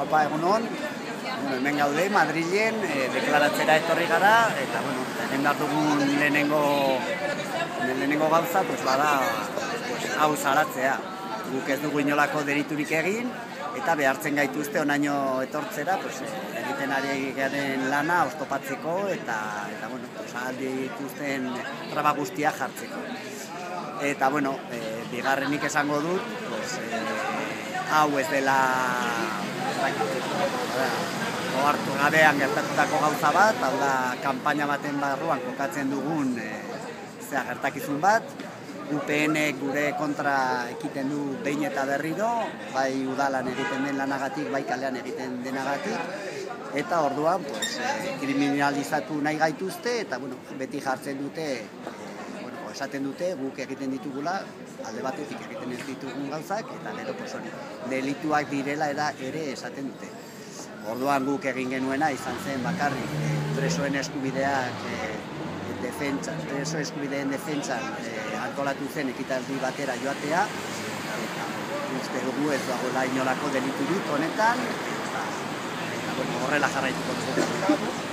Aupa, egunon, hemen gaude, Madrilen, deklaratzera etorri gara, eta, egin behar dugun lehenengo gauza, bada, hau salatzea. Guk ez dugu inolako deriturik egin, eta behartzen gaituzte onaino etortzera, egiten ari garen lana oztopatzeko, eta aldi dituzten traba guztiak jartzeko. Eta, bigarrenik esango dut, hau ez dela ohartu gabean gertatutako gauza bat, hau da, kanpaina baten barruan kokatzen dugun gertakizun bat, UPN gure kontra ekiten du behin eta berriro, bai udalan egiten den lanagatik, bai kalean egiten denagatik, eta orduan kriminalizatu nahi gaituzte, eta beti jartzen dute, esaten dute guk egiten ditugula, alde batetik egiten ez ditugun gauzak, eta gero delituak direla ere esaten dute. Orduan guk egin genuena izan zen bakarrik presoen eskubideen defentsan antolatu zen ekitaldi batera joatea, eta uste dugu ez dagoela inolako deliturik honetan, eta horrela jarraituko dugu.